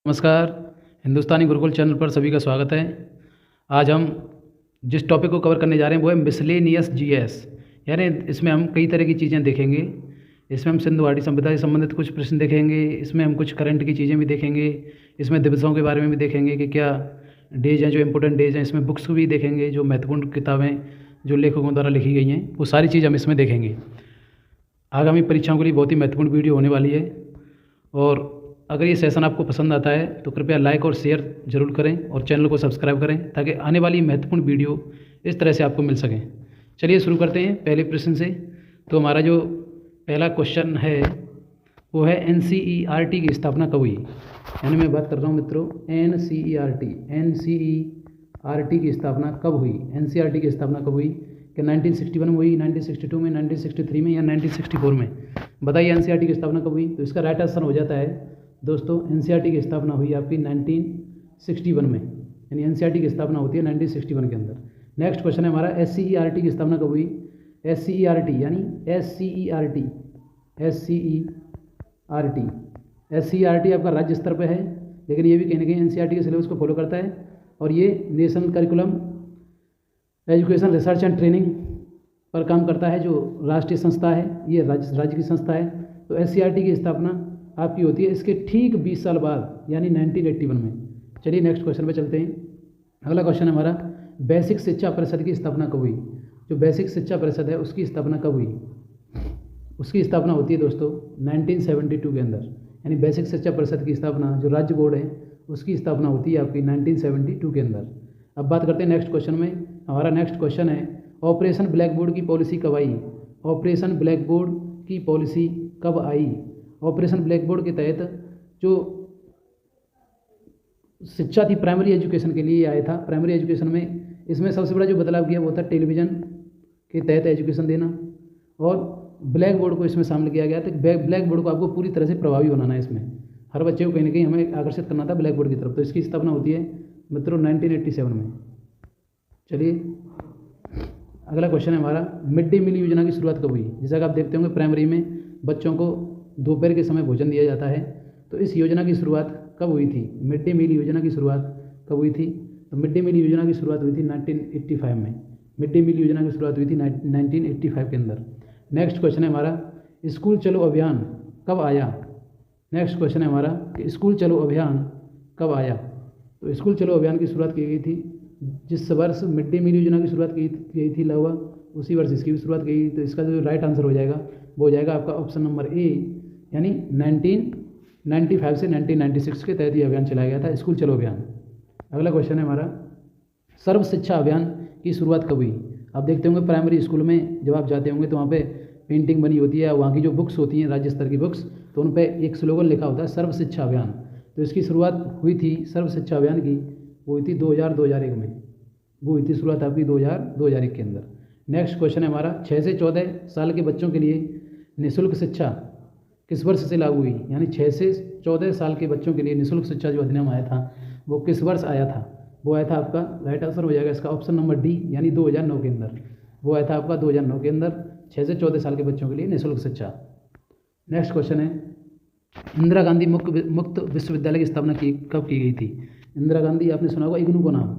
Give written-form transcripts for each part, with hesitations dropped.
नमस्कार। हिंदुस्तानी गुरुकुल चैनल पर सभी का स्वागत है। आज हम जिस टॉपिक को कवर करने जा रहे हैं वो है मिसलेनियस जीएस, यानी इसमें हम कई तरह की चीज़ें देखेंगे। इसमें हम सिंधु घाटी सभ्यता से संबंधित कुछ प्रश्न देखेंगे, इसमें हम कुछ करंट की चीज़ें भी देखेंगे, इसमें दिवसों के बारे में भी देखेंगे कि क्या डेज हैं जो इम्पोर्टेंट डेज हैं। इसमें बुक्स भी देखेंगे, जो महत्वपूर्ण किताबें जो लेखकों द्वारा लिखी गई हैं, वो सारी चीज़ हम इसमें देखेंगे। आगामी परीक्षाओं के लिए बहुत ही महत्वपूर्ण वीडियो होने वाली है, और अगर ये सेशन आपको पसंद आता है तो कृपया लाइक और शेयर ज़रूर करें और चैनल को सब्सक्राइब करें, ताकि आने वाली महत्वपूर्ण वीडियो इस तरह से आपको मिल सकें। चलिए शुरू करते हैं पहले प्रश्न से। तो हमारा जो पहला क्वेश्चन है वो है NCERT की स्थापना कब हुई। यानी मैं बात कर रहा हूँ मित्रों NCERT की स्थापना कब हुई। NCERT की स्थापना कब हुई कि 1961 में हुई, 1962 में, 1963 में या 1964 में। बताइए NCERT की स्थापना कब हुई। तो इसका राइट आंसर हो जाता है दोस्तों, NCERT की स्थापना हुई आपकी 1961 में, यानी NCERT की स्थापना होती है 1961 के अंदर। नेक्स्ट क्वेश्चन है हमारा SCERT की स्थापना कब हुई। SCERT यानी SCERT आपका राज्य स्तर पे है, लेकिन ये भी कहीं ना कहीं NCERT के सिलेबस को फॉलो करता है, और ये national curriculum education research and training पर काम करता है, जो राष्ट्रीय संस्था है, ये राज्य की संस्था है। तो SCERT की स्थापना आपकी होती है इसके ठीक 20 साल बाद, यानी 1981 में। चलिए नेक्स्ट क्वेश्चन पे चलते हैं। अगला क्वेश्चन है हमारा, बेसिक शिक्षा परिषद की स्थापना कब हुई। जो बेसिक शिक्षा परिषद है उसकी स्थापना कब हुई। उसकी स्थापना होती है दोस्तों 1972 के अंदर, यानी बेसिक शिक्षा परिषद की स्थापना, जो राज्य बोर्ड है उसकी स्थापना होती है आपकी 1972 के अंदर। अब बात करते हैं नेक्स्ट क्वेश्चन में। हमारा नेक्स्ट क्वेश्चन है, ऑपरेशन ब्लैक बोर्ड की पॉलिसी कब आई। ऑपरेशन ब्लैक बोर्ड की पॉलिसी कब आई। ऑपरेशन ब्लैक बोर्ड के तहत जो शिक्षा थी प्राइमरी एजुकेशन के लिए आया था। प्राइमरी एजुकेशन में इसमें सबसे बड़ा जो बदलाव किया वो था टेलीविज़न के तहत एजुकेशन देना, और ब्लैक बोर्ड को इसमें शामिल किया गया था। ब्लैक बोर्ड को आपको पूरी तरह से प्रभावी बनाना है, इसमें हर बच्चे को कहीं ना कहीं हमें आकर्षित करना था ब्लैक बोर्ड की तरफ। तो इसकी स्थापना होती है मित्रों 1987 में। चलिए अगला क्वेश्चन है हमारा, मिड डे मील योजना की शुरुआत कब हुई। जैसा कि आप देखते होंगे प्राइमरी में बच्चों को दोपहर के समय भोजन दिया जाता है, तो इस योजना की शुरुआत कब हुई थी। मिड डे मील योजना की शुरुआत कब हुई थी। तो मिड डे मील योजना की शुरुआत हुई थी 1985 में। मिड डे मील योजना की शुरुआत हुई थी 1985 के अंदर। नेक्स्ट क्वेश्चन है हमारा, स्कूल चलो अभियान कब आया। नेक्स्ट क्वेश्चन है हमारा कि स्कूल चलो अभियान कब आया। तो स्कूल चलो अभियान की शुरुआत की गई थी जिस वर्ष मिड डे मील योजना की शुरुआत की गई थी, लगभग उसी वर्ष इसकी भी शुरुआत की गई। तो इसका जो राइट आंसर हो जाएगा वो हो जाएगा आपका ऑप्शन नंबर ए, यानी 1995 से 1996 के तहत ये अभियान चलाया गया था, स्कूल चलो अभियान। अगला क्वेश्चन है हमारा, सर्व शिक्षा अभियान की शुरुआत कब हुई। आप देखते होंगे प्राइमरी स्कूल में जब आप जाते होंगे तो वहाँ पे पेंटिंग बनी होती है, वहाँ की जो बुक्स होती हैं राज्य स्तर की बुक्स, तो उन पर एक स्लोगन लिखा होता है सर्व शिक्षा अभियान। तो इसकी शुरुआत हुई थी सर्व शिक्षा अभियान की, वो हुई थी 2000-2001 में। वो हुई थी शुरुआत आपकी 2000-2001 के अंदर। नेक्स्ट क्वेश्चन है हमारा, 6 से 14 साल के बच्चों के लिए निःशुल्क शिक्षा किस वर्ष से लागू हुई। यानी 6 से 14 साल के बच्चों के लिए निःशुल्क शिक्षा जो अधिनियम आया था वो किस वर्ष आया था। वो आया था आपका, राइट आंसर हो जाएगा इसका ऑप्शन नंबर डी, यानी 2009 के अंदर। वो आया था आपका 2009 के अंदर, 6 से 14 साल के बच्चों के लिए निःशुल्क शिक्षा। नेक्स्ट क्वेश्चन है, इंदिरा गांधी मुक्त विश्वविद्यालय की स्थापना कब की गई थी। इंदिरा गांधी, आपने सुना होगा इग्नू को नाम,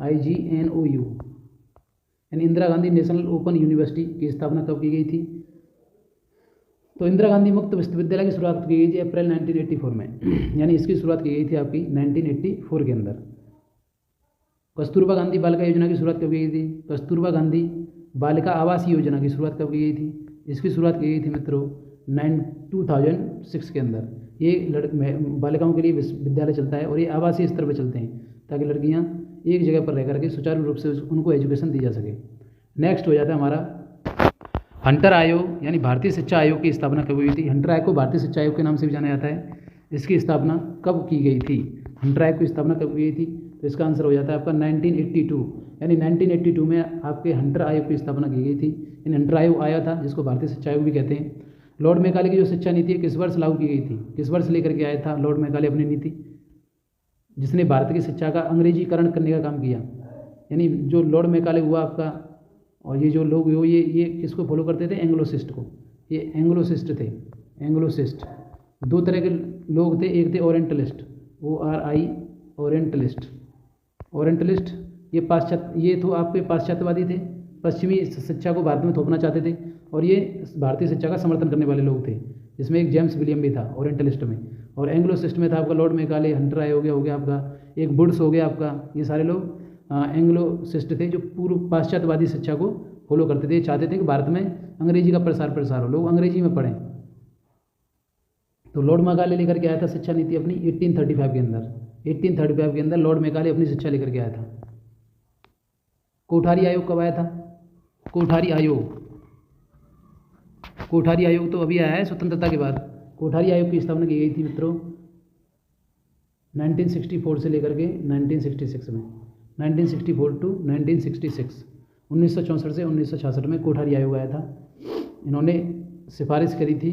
IGNOU, यानी Indira Gandhi national open university की स्थापना कब की गई थी। तो इंदिरा गांधी मुक्त विश्वविद्यालय की शुरुआत की गई थी अप्रैल 1984 में, यानी इसकी शुरुआत की गई थी आपकी 1984 के अंदर। कस्तूरबा गांधी बालिका योजना की शुरुआत कब की गई थी। कस्तूरबा गांधी बालिका आवास योजना की शुरुआत कब की गई थी। इसकी शुरुआत की गई थी मित्रों 2006 के अंदर। ये बालिकाओं के लिए विद्यालय चलता है, और ये आवासीय स्तर पर चलते हैं, ताकि लड़कियां एक जगह पर रह करके सुचारू रूप से उनको एजुकेशन दी जा सके। नेक्स्ट हो जाता है हमारा, हंटर आयोग यानी भारतीय शिक्षा आयोग की स्थापना कब हुई थी। हंटर आयोग को भारतीय शिक्षा आयोग के नाम से भी जाना जाता है। इसकी स्थापना कब की गई थी। हंटर आयोग की स्थापना कब की गई थी। तो इसका आंसर हो जाता है आपका 1982, यानी 1982 में आपके हंटर आयोग की स्थापना की गई थी। इन हंटर आयोग आया था जिसको भारतीय शिक्षा आयोग भी कहते हैं। लॉर्ड मैकाले की जो शिक्षा नीति है किस वर्ष लागू की गई थी। किस वर्ष लेकर के आया था लॉर्ड मैकाले अपनी नीति, जिसने भारत की शिक्षा का अंग्रेजीकरण करने का काम किया। यानी जो लॉर्ड मैकाले हुआ आपका, और ये जो लोग हो ये किसको फॉलो करते थे, एंग्लोसिस्ट को। ये एंग्लोसिस्ट थे। एंग्लोसिस्ट 2 तरह के लोग थे, एक थे ओरिएंटलिस्ट। ORI orientalist. ओरिएंटलिस्ट ये तो आपके पाश्चात्यवादी थे, पश्चिमी शिक्षा को भारत में थोपना चाहते थे, और ये भारतीय शिक्षा का समर्थन करने वाले लोग थे, जिसमें एक जेम्स विलियम भी था ओरिएंटलिस्ट में। और एंग्लोसिस्ट में था आपका लॉर्ड मेकाले, हंटर राय हो गया आपका, एक वुड्स हो गया आपका। ये सारे लोग एंग्लोसिस्ट थे, जो पूर्व पाश्चात्यवादी शिक्षा को फॉलो करते थे, चाहते थे कि भारत में अंग्रेजी का प्रसार हो, लोग अंग्रेजी में पढ़ें। तो लॉर्ड मेकाले लेकर के आया था शिक्षा नीति अपनी 1835 के अंदर। 1835 के अंदर लॉर्ड मेकाले अपनी शिक्षा लेकर के आया था। कोठारी आयोग कब आया था? कोठारी आयोग तो अभी आया है स्वतंत्रता के बाद। कोठारी आयोग की स्थापना की गई थी मित्रों 1964 से लेकर के 1966 में, 1964 टू 1966, 1964 से 1966 में कोठारी आयोग आया था। इन्होंने सिफारिश करी थी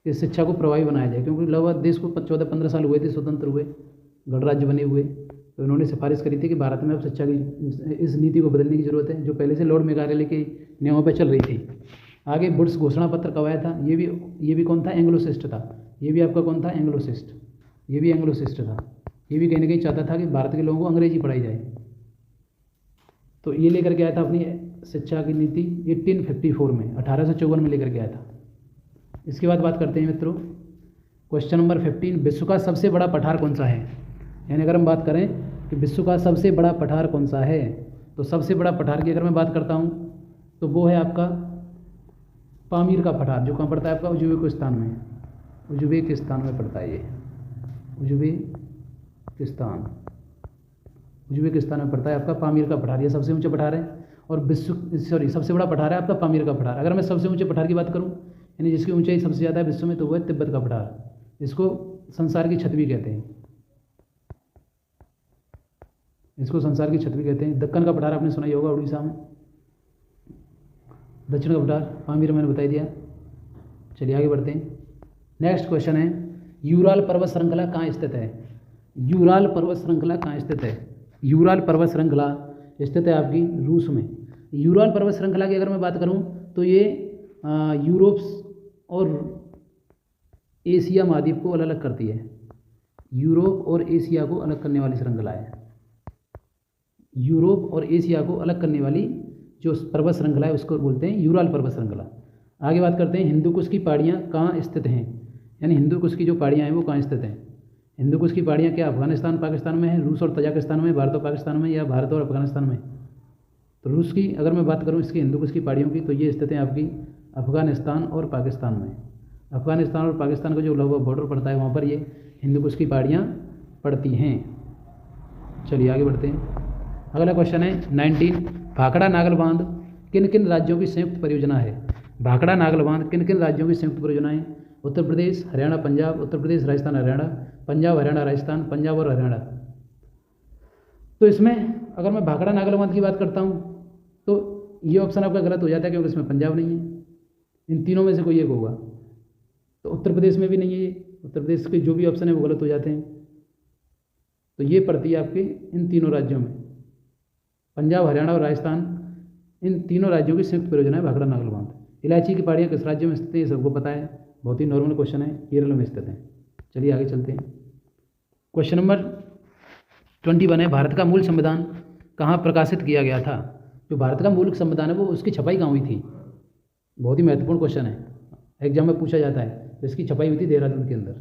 कि शिक्षा को प्रभावी बनाया जाए, क्योंकि लगभग देश को 14-15 साल हुए थे स्वतंत्र हुए, गणराज्य बने हुए। तो इन्होंने सिफारिश करी थी कि भारत में अब शिक्षा की इस नीति को बदलने की जरूरत है, जो पहले से लॉर्ड मेकाले के नियमों पर चल रही थी। आगे वुड्स घोषणा पत्र कब आया था? ये भी कौन था? एंग्लोसिस्ट था। ये भी आपका कौन था? एंग्लोसिस्ट। ये भी एंग्लोसिस्ट था। ये भी कहीं ना कहीं चाहता था कि भारत के लोगों को अंग्रेजी पढ़ाई जाए। तो ये लेकर के आया था अपनी शिक्षा की नीति 1854 में, 1854 में लेकर के आया था। इसके बाद बात करते हैं मित्रों क्वेश्चन नंबर 15, विश्व का सबसे बड़ा पठार कौन सा है? यानी अगर हम बात करें कि विश्व का सबसे बड़ा पठार कौन सा है, तो सबसे बड़ा पठार की अगर मैं बात करता हूँ तो वो है आपका पामीर का पठार, जो कहाँ पड़ता है आपका? उज्बेकिस्तान में। उज्बेकिस्तान में पड़ता है ये, उज्बेकिस्तान में पड़ता है आपका पामीर का पठार। ये सबसे ऊंचा पठार है, और सबसे बड़ा पठार है आपका पामीर का पठार। अगर मैं सबसे ऊंचे पठार की बात करूँ, यानी जिसकी ऊंचाई सबसे ज़्यादा है विश्व में, तो वह है तिब्बत का पठार। इसको संसार की छत भी कहते हैं, दक्कन का पठार आपने सुना ही होगा, उड़ीसा में। दक्षिण का पठार पामीर मैंने बता दिया। चलिए आगे बढ़ते हैं। नेक्स्ट क्वेश्चन है, यूराल पर्वत श्रृंखला कहाँ स्थित है? यूराल पर्वत श्रृंखला स्थित है आपकी रूस में। यूराल पर्वत श्रृंखला की अगर मैं बात करूं तो ये यूरोप और एशिया महाद्वीप को अलग करती है। यूरोप और एशिया को अलग करने वाली श्रृंखला है। यूरोप और एशिया को अलग करने वाली जो पर्वत श्रृंखला है उसको बोलते हैं यूराल पर्वत श्रृंखला। आगे बात करते हैं, हिंदू कुश की पहाड़ियाँ कहाँ स्थित हैं? यानी हिंदू कुश की जो पहाड़ियाँ हैं वो कहाँ स्थित हैं? हिंदू कुश की पहाड़ियाँ क्या अफगानिस्तान पाकिस्तान में है, रूस और तजाकिस्तान में, भारत और पाकिस्तान में, या भारत और अफगानिस्तान में? तो रूस की अगर मैं बात करूँ इसकी हिंदू कुश की पहाड़ियों की, तो ये स्थित है आपकी अफगानिस्तान और पाकिस्तान में। अफगानिस्तान और पाकिस्तान का जो लगभग बॉर्डर पड़ता है वहाँ पर ये हिंदू कुश की पहाड़ियाँ पड़ती हैं। चलिए आगे बढ़ते हैं। अगला क्वेश्चन है 19, भाखड़ा नागल बांध किन किन राज्यों की संयुक्त परियोजना है? भाखड़ा नागल बांध किन किन राज्यों की संयुक्त परियोजना है? उत्तर प्रदेश, हरियाणा, पंजाब, उत्तर प्रदेश, राजस्थान, हरियाणा, पंजाब, हरियाणा, राजस्थान, पंजाब और हरियाणा। तो इसमें अगर मैं भाखड़ा नागल बांध की बात करता हूँ तो ये ऑप्शन आपका गलत हो जाता है, क्योंकि इसमें पंजाब नहीं है। इन तीनों में से कोई एक होगा। तो उत्तर प्रदेश में भी नहीं है ये, उत्तर प्रदेश के जो भी ऑप्शन है वो गलत हो जाते हैं। तो ये पड़ती है आपके इन तीनों राज्यों में, पंजाब, हरियाणा और राजस्थान। इन तीनों राज्यों की संयुक्त परियोजना है भाखड़ा नागल बांध। इलायची की पहाड़ियाँ किस राज्य में स्थित है? ये सबको पता है, बहुत ही नॉर्मल क्वेश्चन है, केरल में स्थित है। चलिए आगे चलते हैं। क्वेश्चन नंबर 21 है, भारत का मूल संविधान कहाँ प्रकाशित किया गया था? जो भारत का मूल संविधान है वो उसकी छपाई कहाँ हुई थी? बहुत ही महत्वपूर्ण क्वेश्चन है, एग्जाम में पूछा जाता है। इसकी छपाई हुई थी देहरादून के अंदर।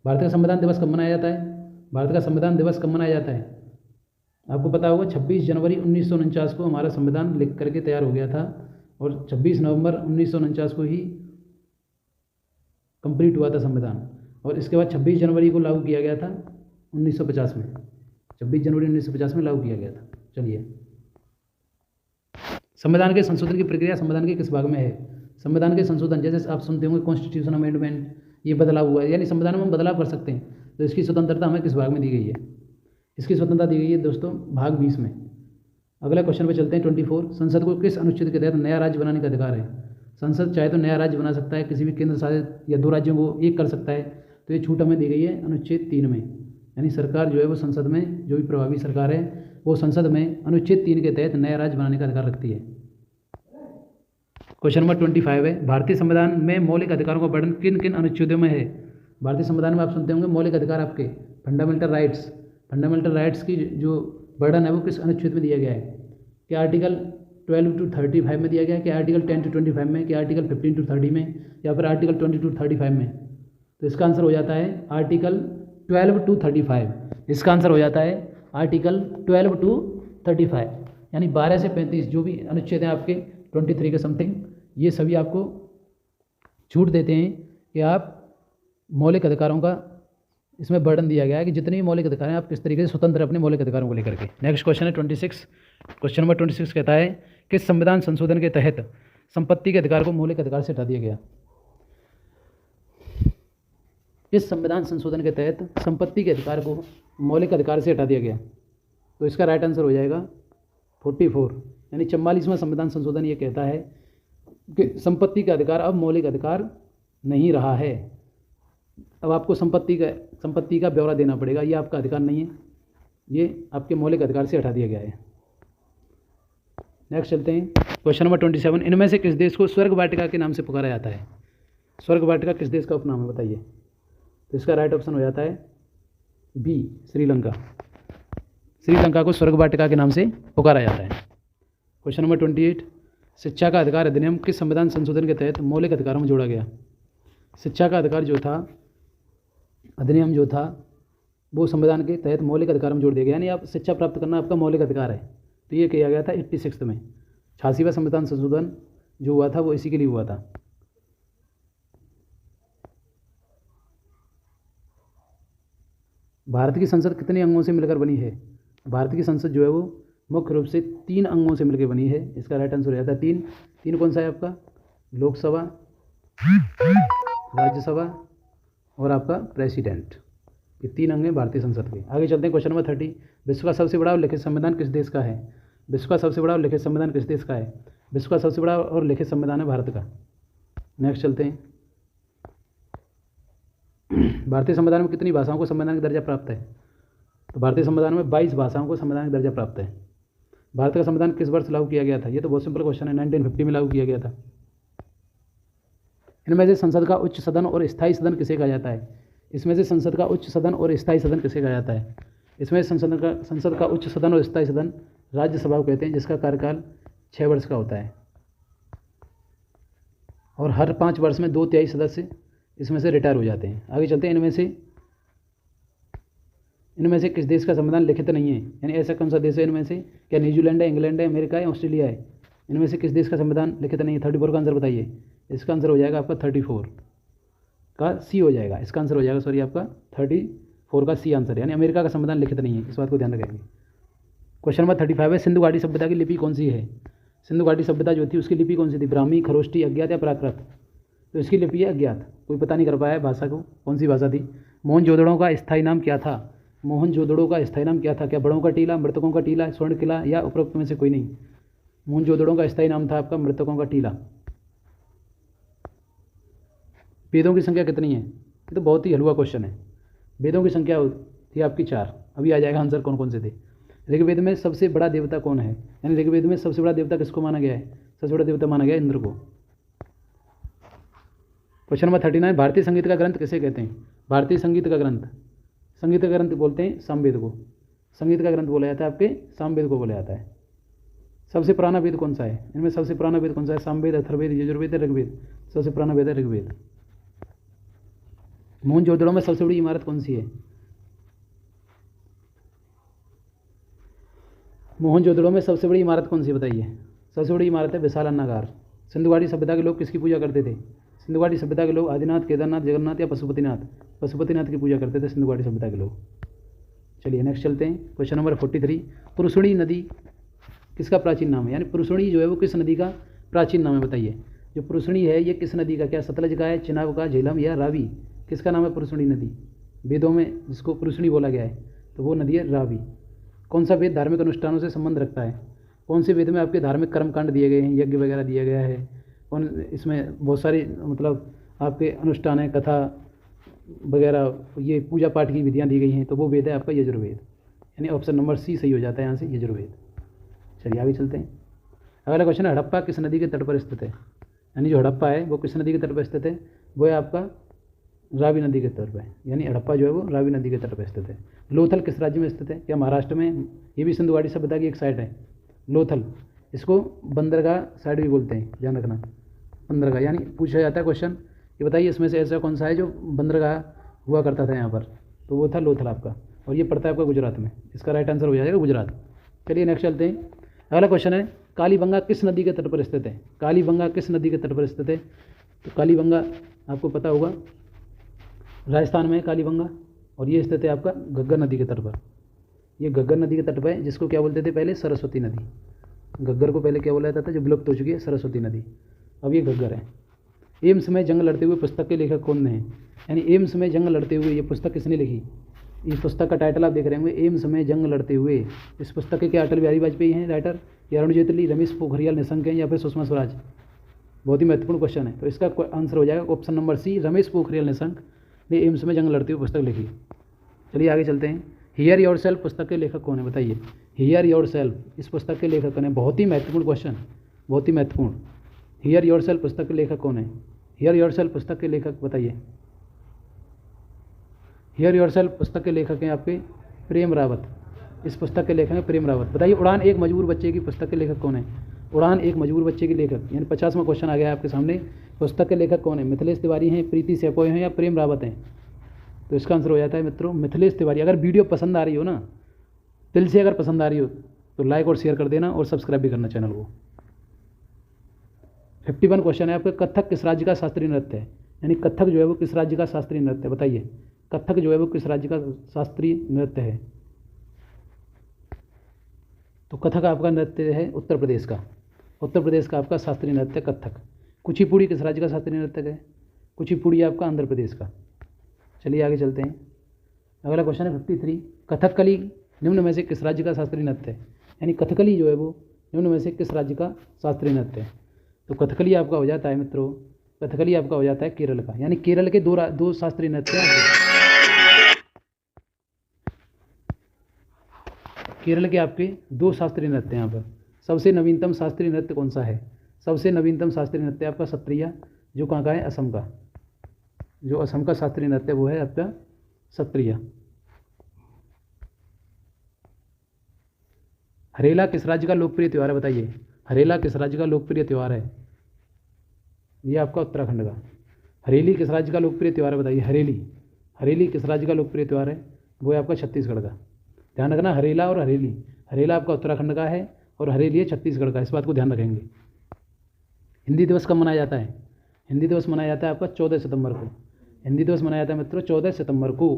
भारत का संविधान दिवस कब मनाया जाता है? भारत का संविधान दिवस कब मनाया जाता है? आपको पता होगा 26 जनवरी 1949 को हमारा संविधान लिख करके तैयार हो गया था, और 26 नवंबर 1949 को ही कंप्लीट हुआ था संविधान। और इसके बाद 26 जनवरी को लागू किया गया था 1950 में, 26 जनवरी 1950 में लागू किया गया था। चलिए, संविधान के संशोधन की प्रक्रिया संविधान के किस भाग में है? संविधान के संशोधन, जैसे आप सुनते होंगे कॉन्स्टिट्यूशन अमेंडमेंट, ये बदलाव हुआ है, यानी संविधान में हम बदलाव कर सकते हैं। तो इसकी स्वतंत्रता हमें किस भाग में दी गई है? इसकी स्वतंत्रता दी गई है दोस्तों भाग 20 में। अगला क्वेश्चन पे चलते हैं 24, संसद को किस अनुच्छेद के तहत नया राज्य बनाने का अधिकार है? संसद चाहे तो नया राज्य बना सकता है, किसी भी केंद्र शासित या 2 राज्यों को एक कर सकता है। तो ये छूट हमें दी गई है अनुच्छेद 3 में। यानी सरकार जो है वो संसद में, जो भी प्रभावी सरकार है वो संसद में अनुच्छेद 3 के तहत नया राज्य बनाने का अधिकार रखती है। क्वेश्चन नंबर 25 है, भारतीय संविधान में मौलिक अधिकारों का वर्णन किन किन अनुच्छेदों में है? भारतीय संविधान में आप सुनते होंगे मौलिक अधिकार आपके फंडामेंटल राइट्स की जो वर्णन है वो किस अनुच्छेद में दिया गया है? क्या आर्टिकल 12 to 35 में दिया गया है, क्या आर्टिकल 10 to 25 में, क्या आर्टिकल 15 to 30 में, या फिर आर्टिकल 20 to 35 में? तो इसका आंसर हो जाता है आर्टिकल 12 to 35। इसका आंसर हो जाता है आर्टिकल 12 to 35, यानी 12 से 35 जो भी अनुच्छेद हैं आपके 23 के समथिंग, ये सभी आपको छूट देते हैं कि आप मौलिक अधिकारों का इसमें वर्णन दिया गया है कि जितने भी मौलिक अधिकार हैं आप किस तरीके से स्वतंत्र अपने मौलिक अधिकारों को लेकर के। नेक्स्ट क्वेश्चन है 26। क्वेश्चन नंबर 26 कहता है किस संविधान संशोधन के तहत संपत्ति के अधिकार को मौलिक अधिकार से हटा दिया गया? किस संविधान संशोधन के तहत संपत्ति के अधिकार को मौलिक अधिकार से हटा दिया गया? तो इसका राइट आंसर हो जाएगा 44, यानी 44वां संविधान संशोधन ये कहता है कि संपत्ति का अधिकार अब मौलिक अधिकार नहीं रहा है। अब आपको संपत्ति का ब्यौरा देना पड़ेगा, ये आपका अधिकार नहीं है, ये आपके मौलिक अधिकार से हटा दिया गया है। नेक्स्ट चलते हैं क्वेश्चन नंबर 27। इनमें से किस देश को स्वर्ग वाटिका के नाम से पुकारा जाता है? स्वर्ग वाटिका किस देश का उपनाम है बताइए? तो इसका राइट ऑप्शन हो जाता है बी, श्रीलंका। श्रीलंका को स्वर्ग वाटिका के नाम से पुकारा जाता है। Question number 28। शिक्षा का अधिकार अधिनियम किस संविधान संशोधन के तहत मौलिक अधिकारों में जोड़ा गया? शिक्षा का अधिकार जो था, अधिनियम जो था, वो संविधान के तहत मौलिक अधिकार में जोड़ दिया गया, यानी आप शिक्षा प्राप्त करना आपका मौलिक अधिकार है। तो ये किया गया था 86 में। 86वां संविधान संशोधन जो हुआ था वो इसी के लिए हुआ था। भारत की संसद कितने अंगों से मिलकर बनी है? भारत की संसद जो है वो मुख्य रूप से 3 अंगों से मिलकर बनी है। इसका राइट आंसर हो जाता है 3 कौन सा है आपका? लोकसभा, राज्यसभा और आपका प्रेसिडेंट। ये 3 अंग हैं भारतीय संसद के। आगे चलते हैं क्वेश्चन नंबर 30। विश्व का सबसे बड़ा और लिखित संविधान किस देश का है? विश्व का सबसे बड़ा और लिखित संविधान किस देश का है? विश्व का सबसे बड़ा और लिखित संविधान है भारत का। नेक्स्ट चलते हैं। भारतीय संविधान में कितनी भाषाओं को संविधान का दर्जा प्राप्त है? तो भारतीय संविधान में 22 भाषाओं को संविधान का दर्जा प्राप्त है। भारत का संविधान किस वर्ष लागू किया गया था? ये तो बहुत सिंपल क्वेश्चन है, 1950 में लागू किया गया था। इनमें से संसद का उच्च सदन और स्थायी सदन किसे कहा जाता है? इसमें से संसद का उच्च सदन और स्थायी सदन किसे कहा जाता है? इसमें संसद का उच्च सदन और स्थायी सदन राज्यसभा को कहते हैं, जिसका कार्यकाल 6 वर्ष का होता है और हर 5 वर्ष में 2/3 सदस्य इसमें से रिटायर हो जाते हैं। आगे चलते हैं। इनमें से किस देश का संविधान लिखित नहीं है? यानी ऐसा कौन सा देश है इनमें से? क्या न्यूजीलैंड है, इंग्लैंड है, अमेरिका है, ऑस्ट्रेलिया है? इनमें से किस देश का संविधान लिखित नहीं है? 34 का आंसर बताइए। इसका आंसर हो जाएगा आपका 34 का सी हो जाएगा। इसका आंसर हो जाएगा, सॉरी, आपका 34 का सी आंसर है, यानी अमेरिका का संविधान लिखित नहीं है। इस बात को ध्यान रखेंगे। क्वेश्चन नंबर 35 है सिंधु घाटी सभ्यता की लिपि कौन सी है? सिंधु घाटी सभ्यता जो थी उसकी लिपि कौन सी थी? ब्राह्मी, खरोष्टी, अज्ञात या प्राकृत? तो इसकी लिपि है अज्ञात। कोई पता नहीं कर पाया है भाषा को, कौन सी भाषा थी। मोहनजोदड़ो का स्थायी नाम क्या था? मोहनजोदड़ो का स्थायी नाम क्या था? क्या बड़ों का टीला, मृतकों का टीला, स्वर्ण किला या उपरोक्त में से कोई नहीं? मोहनजोदड़ो का स्थायी नाम था आपका मृतकों का टीला। वेदों की संख्या कितनी है? ये तो बहुत ही हलवा क्वेश्चन है। वेदों की संख्या थी आपकी 4। अभी आ जाएगा आंसर कौन कौन से थे। ऋग्वेद में सबसे बड़ा देवता कौन है? यानी ऋग्वेद में सबसे बड़ा देवता किसको माना गया है? सबसे बड़ा देवता माना गया इंद्र को। Question number 39। भारतीय संगीत का ग्रंथ किसे कहते हैं? भारतीय संगीत का ग्रंथ बोलते हैं सामवेद को। संगीत का ग्रंथ बोला जाता है आपके सामवेद को बोला जाता है। सबसे पुराना वेद कौन सा है? इनमें सबसे पुराना वेद कौन सा है? सामवेद, अथर्ववेद, यजुर्वेद, ऋग्वेद? सबसे पुराना वेद है ऋग्वेद। मोहनजोदड़ो में सबसे बड़ी इमारत कौन सी है? मोहनजोदड़ो में सबसे बड़ी इमारत कौन सी बताइए? सबसे बड़ी इमारत है विशाल अन्नागार। सिंधु घाटी सभ्यता के लोग किसकी पूजा करते थे? सिंधु घाटी सभ्यता के लोग आदिनाथ, केदारनाथ, जगन्नाथ या पशुपतिनाथ? पशुपतिनाथ की पूजा करते थे सिंधु घाटी सभ्यता के लोग। चलिए नेक्स्ट चलते हैं। Question number 43। पुरुषणी नदी किसका प्राचीन नाम है? यानी पुरुषणी जो है वो किस नदी का प्राचीन नाम है बताइए? जो पुरुषणी है ये किस नदी का, क्या सतलज का है, चिनाब का, झेलम या रावी? किसका नाम है पुरुषणी नदी? वेदों में जिसको पुरुषणी बोला गया है तो वो नदी है रावी। कौन सा वेद धार्मिक अनुष्ठानों से संबंध रखता है? कौन से वेद में आपके धार्मिक कर्मकांड दिए गए हैं, यज्ञ वगैरह दिया गया है? कौन इसमें बहुत सारी मतलब आपके अनुष्ठान है, कथा वगैरह, ये पूजा पाठ की विधियाँ दी गई हैं, तो वो वेद है आपका यजुर्वेद। यानी ऑप्शन नंबर सी सही हो जाता है यहाँ से, यजुर्वेद। चलिए आगे चलते हैं। अगला क्वेश्चन है हड़प्पा किस नदी के तट पर स्थित है? यानी जो हड़प्पा है वो किस नदी के तट पर स्थित है? वो है आपका रावी नदी के तट पर, यानी हड़प्पा जो है वो रावी नदी के तट पर स्थित है। लोथल किस राज्य में स्थित है? क्या महाराष्ट्र में? ये भी सिंधु घाटी सभ्यता की एक साइट है लोथल। इसको बंदरगाह साइड भी बोलते हैं, ध्यान रखना। बंदरगाह यानी पूछा जाता है क्वेश्चन, ये बताइए इसमें से ऐसा कौन सा है जो बंदरगाह हुआ करता था यहाँ पर? तो वो था लोथल आपका, और ये पड़ता है आपका गुजरात में। इसका राइट आंसर हो जाएगा गुजरात। चलिए नेक्स्ट चलते हैं। अगला क्वेश्चन है, कालीबंगा किस नदी के तट पर स्थित है? कालीबंगा किस नदी के तट पर स्थित है? तो कालीबंगा आपको पता होगा राजस्थान में है कालीबंगा, और ये स्थित है आपका घग्गर नदी के तट पर। ये घग्गर नदी के तट पर है, जिसको क्या बोलते थे पहले? सरस्वती नदी। घग्गर को पहले क्या बोला जाता था, जो विलुप्त हो चुकी है, सरस्वती नदी। अब ये घग्गर है। एम्स में जंग लड़ते हुए पुस्तक के लेखक कौन है? यानी एम्स में जंग लड़ते हुए ये पुस्तक किसने लिखी? इस पुस्तक का टाइटल आप देख रहे होंगे, एम्स में जंग लड़ते हुए। इस पुस्तक के क्या अटल बिहारी वाजपेयी हैं राइटर, या अरुण जेटली, रमेश पोखरियाल निशंक हैं, या फिर सुषमा स्वराज? बहुत ही महत्वपूर्ण क्वेश्चन है। तो इसका आंसर हो जाएगा option number C, Ramesh Pokhriyal Nishank ने एम्स में जंग लड़ते हुए पुस्तक लिखी। चलिए आगे चलते हैं। हियर योर सेल्फ पुस्तक के लेखक कौन है? बताइए। हियर योर सेल्फ इस पुस्तक के लेखक कौन है? बहुत ही महत्वपूर्ण क्वेश्चन, बहुत ही महत्वपूर्ण। हियर योर सेल्फ पुस्तक के लेखक कौन है? हियर योर सेल्फ पुस्तक के लेखक बताइए। हियर योर सेल्फ पुस्तक के लेखक हैं आपके प्रेम रावत। इस पुस्तक के लेखक हैं प्रेम रावत। बताइए उड़ान एक मजबूर बच्चे की पुस्तक के लेखक कौन है? उड़ान एक मजबूर बच्चे के लेखक, यानी 50वां क्वेश्चन आ गया है आपके सामने। पुस्तक के लेखक कौन है? मिथिलेश तिवारी हैं, प्रीति सेपोय हैं, या प्रेम रावत हैं? तो इसका आंसर हो जाता है मित्रों मिथिलेश तिवारी। अगर वीडियो पसंद आ रही हो ना, दिल से अगर पसंद आ रही हो तो लाइक और शेयर कर देना, और सब्सक्राइब भी करना चैनल को। 51 क्वेश्चन है आपका, कथक किस राज्य का शास्त्रीय नृत्य है? यानी कथक जो है वो किस राज्य का शास्त्रीय नृत्य है? बताइए। कथक जो है वो किस राज्य का शास्त्रीय नृत्य है? तो कथक आपका नृत्य है उत्तर प्रदेश का। उत्तर प्रदेश का आपका शास्त्रीय नृत्य कथक। कुचिपुड़ी किस राज्य का शास्त्रीय नृत्य है? कुचिपुड़ी आपका आंध्र प्रदेश का। चलिए आगे चलते हैं। अगला क्वेश्चन है 53, कथकली निम्न में से किस राज्य का शास्त्रीय नृत्य है? यानी कथकली जो है वो निम्न में से किस राज्य का शास्त्रीय नृत्य है? तो कथकली आपका हो जाता है मित्रों, कथकली आपका हो जाता है केरल का। यानी केरल के दो शास्त्रीय नृत्य हैं। केरल के आपके दो शास्त्रीय नृत्य यहाँ पर। सबसे नवीनतम शास्त्रीय नृत्य कौन सा है? सबसे नवीनतम शास्त्रीय नृत्य आपका सत्रिया, जो कहाँ का है? असम का। जो असम का शास्त्रीय नृत्य वो है आपका सत्रिया। हरेला किस राज्य का लोकप्रिय त्यौहार है? बताइए। हरेला किस राज्य का लोकप्रिय त्यौहार है? ये आपका उत्तराखंड का। हरेली किस राज्य का लोकप्रिय त्यौहार है? बताइए। हरेली, हरेली किस राज्य का लोकप्रिय त्यौहार है? वो है आपका छत्तीसगढ़ का। ध्यान रखना, हरेला और हरेली। हरेला आपका उत्तराखंड का है और हरेली है छत्तीसगढ़ का। इस बात को ध्यान रखेंगे। हिंदी दिवस कब मनाया जाता है? हिंदी दिवस मनाया जाता है आपका 14 सितंबर को। हिंदी दिवस मनाया जाता है मित्रों 14 सितंबर को।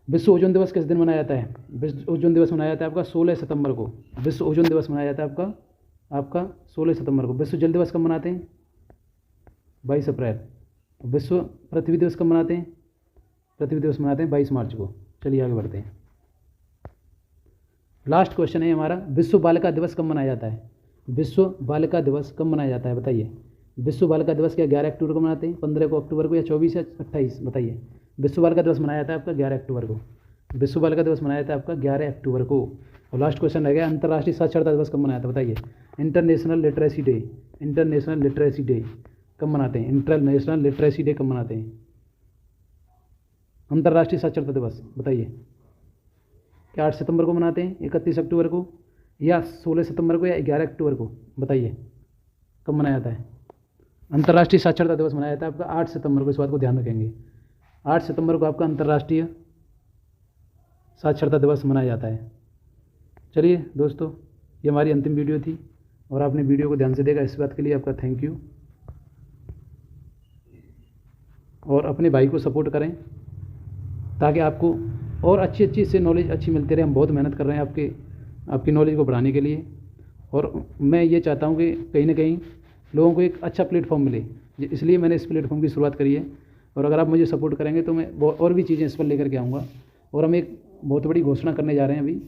विश्व ओजोन दिवस किस दिन मनाया जाता है? विश्व ओजोन दिवस मनाया जाता है आपका 16 सितंबर को। विश्व ओजोन दिवस मनाया जाता है आपका 16 सितंबर को। विश्व जल दिवस कब मनाते हैं? 22 अप्रैल। विश्व पृथ्वी दिवस कब मनाते हैं? पृथ्वी दिवस मनाते हैं 22 मार्च को। चलिए आगे बढ़ते हैं। लास्ट क्वेश्चन है हमारा, विश्व बालिका दिवस कब मनाया जाता है? विश्व बालिका दिवस कब मनाया जाता है? बताइए। विश्व बालिका दिवस क्या 11 अक्टूबर को मनाते हैं, 15 को अक्टूबर को, या 24 या 28? बताइए। विश्व बालिका दिवस मनाया जाता है आपका 11 अक्टूबर को। विश्व बालिका दिवस मनाया जाता है आपका 11 अक्टूबर को। और लास्ट क्वेश्चन रह गया, अंतर्राष्ट्रीय साक्षरता दिवस कब मनाया था? बताइए। International literacy day, international literacy day कब मनाते हैं? इंटरनेशनल लिटरेसी डे कब मनाते हैं? अंतर्राष्ट्रीय साक्षरता दिवस बताइए। क्या 8 सितंबर को मनाते हैं, 31 अक्टूबर को, या 16 सितंबर को, या 11 अक्टूबर को? बताइए कब मनाया जाता है? अंतर्राष्ट्रीय साक्षरता दिवस मनाया जाता है आपका 8 सितंबर को। इस बात को ध्यान रखेंगे। 8 सितंबर को आपका अंतर्राष्ट्रीय साक्षरता दिवस मनाया जाता है। चलिए दोस्तों, ये हमारी अंतिम वीडियो थी और आपने वीडियो को ध्यान से देखा, इस बात के लिए आपका थैंक यू। और अपने भाई को सपोर्ट करें ताकि आपको और अच्छी इससे नॉलेज अच्छी मिलती रहे। हम बहुत मेहनत कर रहे हैं आपकी नॉलेज को बढ़ाने के लिए, और मैं ये चाहता हूँ कि कहीं ना कहीं लोगों को एक अच्छा प्लेटफॉर्म मिले, इसलिए मैंने इस प्लेटफॉर्म की शुरुआत करी है। और अगर आप मुझे सपोर्ट करेंगे तो मैं और भी चीज़ें इस पर लेकर के आऊँगा। और हम एक बहुत बड़ी घोषणा करने जा रहे हैं, अभी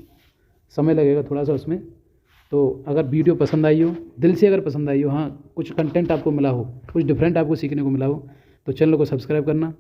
समय लगेगा थोड़ा सा उसमें। तो अगर वीडियो पसंद आई हो, दिल से अगर पसंद आई हो, हाँ कुछ कंटेंट आपको मिला हो, कुछ डिफरेंट आपको सीखने को मिला हो, तो चैनल को सब्सक्राइब करना